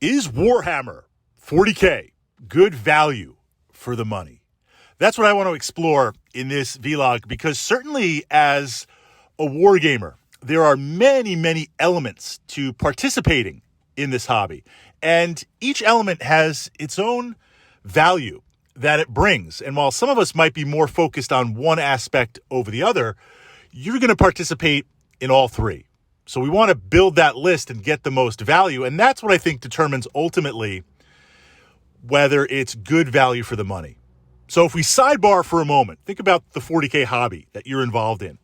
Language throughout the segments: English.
Is Warhammer 40K good value for the money? That's what I want to explore in this vlog, because certainly as a wargamer, there are many, many elements to participating in this hobby. And each element has its own value that it brings. And while some of us might be more focused on one aspect over the other, you're going to participate in all three. So we want to build that list and get the most value. And that's what I think determines ultimately whether it's good value for the money. So if we sidebar for a moment, think about the 40K hobby that you're involved in.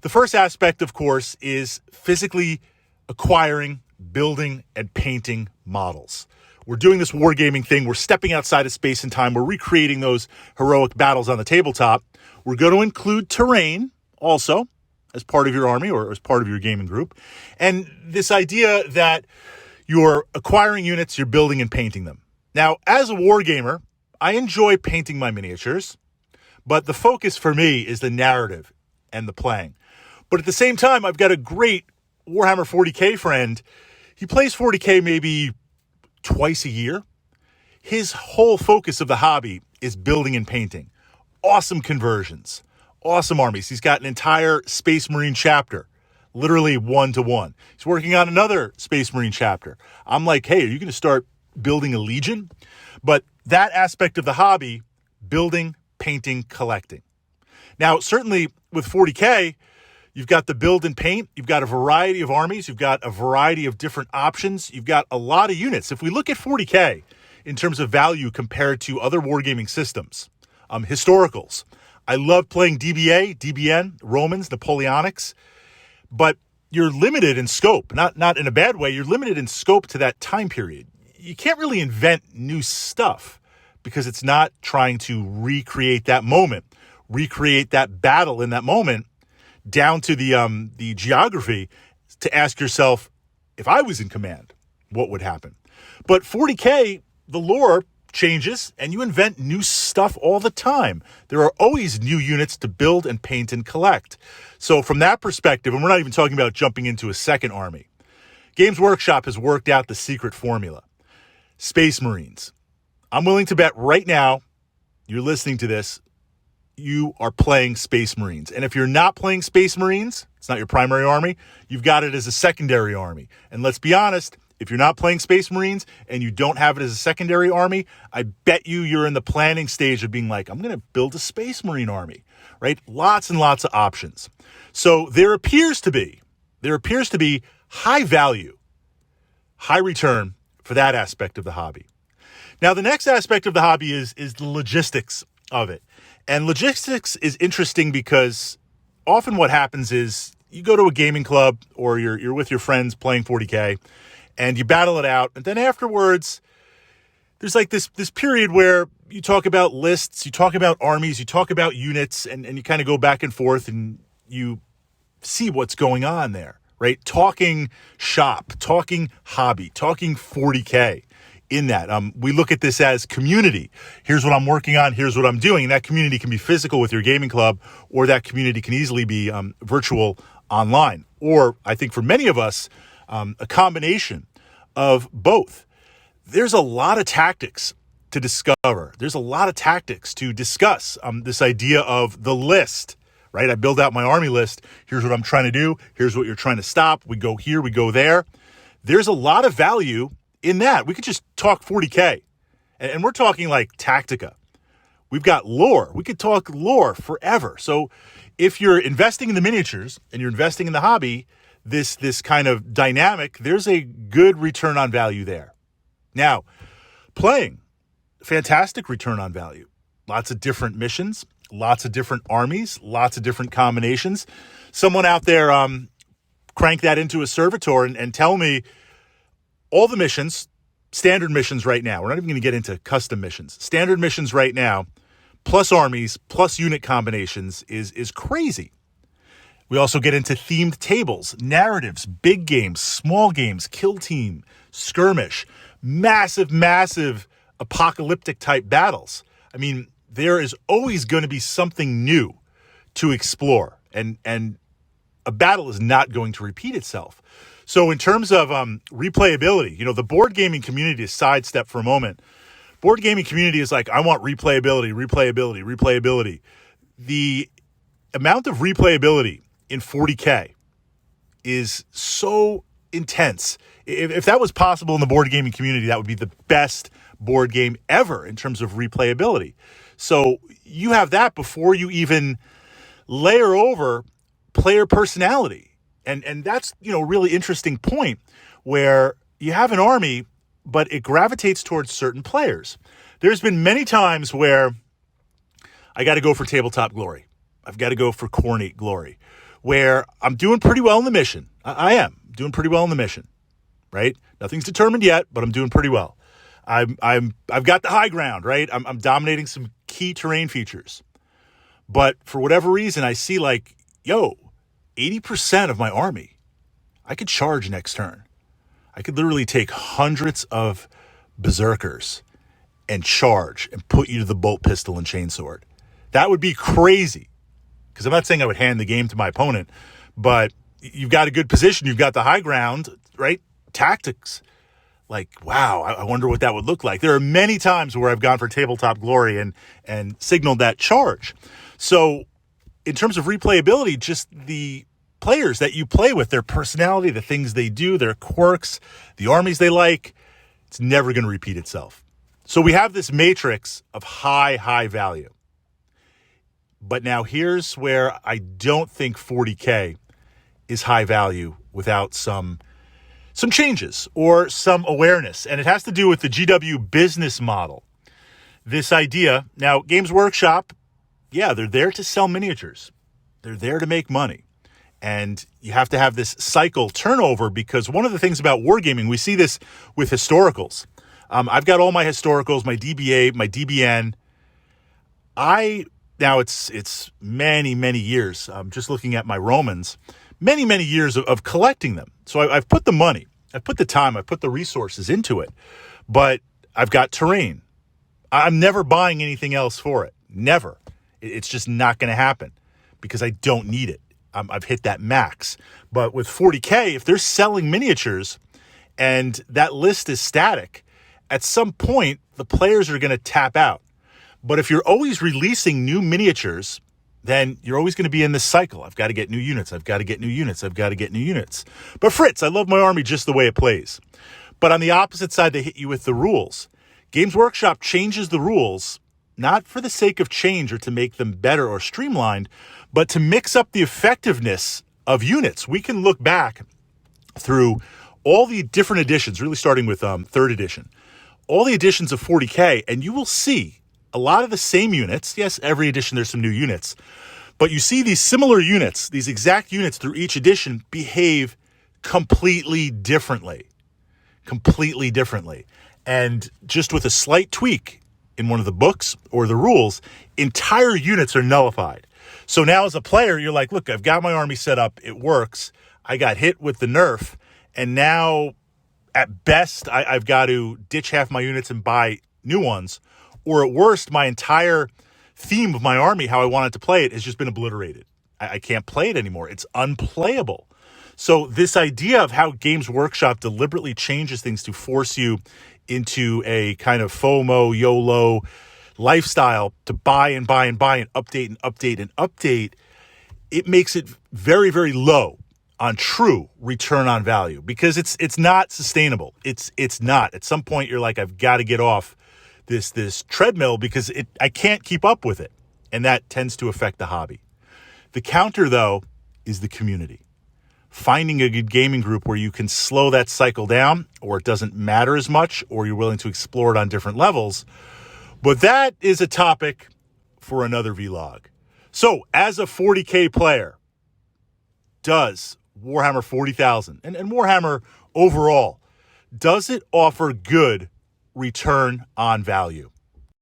The first aspect, of course, is physically acquiring, building, and painting models. We're doing this wargaming thing. We're stepping outside of space and time. We're recreating those heroic battles on the tabletop. We're going to include terrain also as part of your army or as part of your gaming group. And this idea that you're acquiring units, you're building and painting them. Now, as a wargamer, I enjoy painting my miniatures, but the focus for me is the narrative and the playing. But at the same time, I've got a great Warhammer 40K friend. He plays 40K maybe twice a year. His whole focus of the hobby is building and painting. Awesome conversions, awesome armies. He's got an entire Space Marine chapter, literally 1-to-1. He's working on another Space Marine chapter. I'm like, hey, are you going to start building a legion? But that aspect of the hobby, building, painting, collecting. Now, certainly with 40K, you've got the build and paint. You've got a variety of armies. You've got a variety of different options. You've got a lot of units. If we look at 40K in terms of value compared to other wargaming systems, historicals, I love playing DBA, DBN, Romans, Napoleonics, but you're limited in scope, not in a bad way. You're limited in scope to that time period. You can't really invent new stuff because it's not trying to recreate that moment, recreate that battle in that moment down to the geography to ask yourself, if I was in command, what would happen? But 40K, the lore changes and you invent new stuff all the time. There are always new units to build and paint and collect. So from that perspective, and we're not even talking about jumping into a second army, Games Workshop has worked out the secret formula. Space Marines. I'm willing to bet right now, you're listening to this, you are playing Space Marines. And if you're not playing Space Marines, it's not your primary army, you've got it as a secondary army. And let's be honest, if you're not playing Space Marines and you don't have it as a secondary army, I bet you're in the planning stage of being like, I'm going to build a Space Marine army, right? Lots and lots of options. So there appears to be high value, high return for that aspect of the hobby. Now, the next aspect of the hobby is the logistics of it. And logistics is interesting because often what happens is you go to a gaming club or you're with your friends playing 40K and you battle it out. And then afterwards, there's like this period where you talk about lists, you talk about armies, you talk about units, and you kind of go back and forth and you see what's going on there, right? Talking shop, talking hobby, talking 40K. In that, we look at this as community. Here's what I'm working on. Here's what I'm doing. And that community can be physical with your gaming club, or that community can easily be virtual online. Or I think for many of us, a combination of both. There's a lot of tactics to discover. There's a lot of tactics to discuss. This idea of the list, right? I build out my army list. Here's what I'm trying to do. Here's what you're trying to stop. We go here, we go there. There's a lot of value in that. We could just talk 40K, and we're talking like Tactica. We've got lore. We could talk lore forever. So if you're investing in the miniatures and you're investing in the hobby, this kind of dynamic, there's a good return on value there. Now, playing, fantastic return on value. Lots of different missions, lots of different armies, lots of different combinations. Someone out there crank that into a servitor and tell me all the missions, standard missions right now, we're not even going to get into custom missions. Standard missions right now, plus armies, plus unit combinations is crazy. We also get into themed tables, narratives, big games, small games, kill team, skirmish, massive apocalyptic type battles. I mean, there is always going to be something new to explore, and a battle is not going to repeat itself. So in terms of replayability, the board gaming community is sidestep for a moment. Board gaming community is like, I want replayability. The amount of replayability in 40K is so intense. If that was possible in the board gaming community, that would be the best board game ever in terms of replayability. So you have that before you even layer over player personality. And that's, really interesting point where you have an army, but it gravitates towards certain players. There's been many times where I got to go for tabletop glory. I've got to go for cornate glory, where I'm doing pretty well in the mission. I am doing pretty well in the mission, right? Nothing's determined yet, but I'm doing pretty well. I've got the high ground, right? I'm dominating some key terrain features. But for whatever reason, I see 80% of my army, I could charge next turn. I could literally take hundreds of berserkers and charge and put you to the bolt pistol and chainsword. That would be crazy. Because I'm not saying I would hand the game to my opponent, but you've got a good position. You've got the high ground, right? Tactics. Wow, I wonder what that would look like. There are many times where I've gone for tabletop glory and signaled that charge. So in terms of replayability, just the players that you play with, their personality, the things they do, their quirks, the armies they like, it's never going to repeat itself. So we have this matrix of high value. But now here's where I don't think 40K is high value without some changes or some awareness. And it has to do with the GW business model. This idea, now Games Workshop, yeah, they're there to sell miniatures. They're there to make money. And you have to have this cycle turnover, because one of the things about wargaming, we see this with historicals. I've got all my historicals, my DBA, my DBN. Now it's many years. Just looking at my Romans, many years of collecting them. So I've put the money, I've put the time, I've put the resources into it. But I've got terrain. I'm never buying anything else for it. Never. It's just not going to happen because I don't need it. I've hit that max. But with 40K, if they're selling miniatures and that list is static, at some point the players are going to tap out. But if you're always releasing new miniatures, then you're always going to be in this cycle. I've got to get new units. I've got to get new units. I've got to get new units. But Fritz, I love my army just the way it plays. But on the opposite side, they hit you with the rules. Games Workshop changes the rules, not for the sake of change or to make them better or streamlined, but to mix up the effectiveness of units. We can look back through all the different editions, really starting with 3rd edition, all the editions of 40K, and you will see a lot of the same units. Yes, every edition there's some new units, but you see these similar units, these exact units through each edition behave completely differently. And just with a slight tweak in one of the books or the rules, entire units are nullified. So now as a player, you're like, look, I've got my army set up. It works. I got hit with the nerf. And now at best, I've got to ditch half my units and buy new ones. Or at worst, my entire theme of my army, how I wanted to play it, has just been obliterated. I can't play it anymore. It's unplayable. So this idea of how Games Workshop deliberately changes things to force you into a kind of FOMO, YOLO lifestyle to buy and update, it makes it very low on true return on value, because it's not sustainable. It's not. At some point, you're like, I've got to get off this treadmill because I can't keep up with it. And that tends to affect the hobby. The counter, though, is the community. Finding a good gaming group where you can slow that cycle down, or it doesn't matter as much, or you're willing to explore it on different levels. But that is a topic for another vlog. So as a 40K player, does Warhammer 40,000 and Warhammer overall, does it offer good return on value?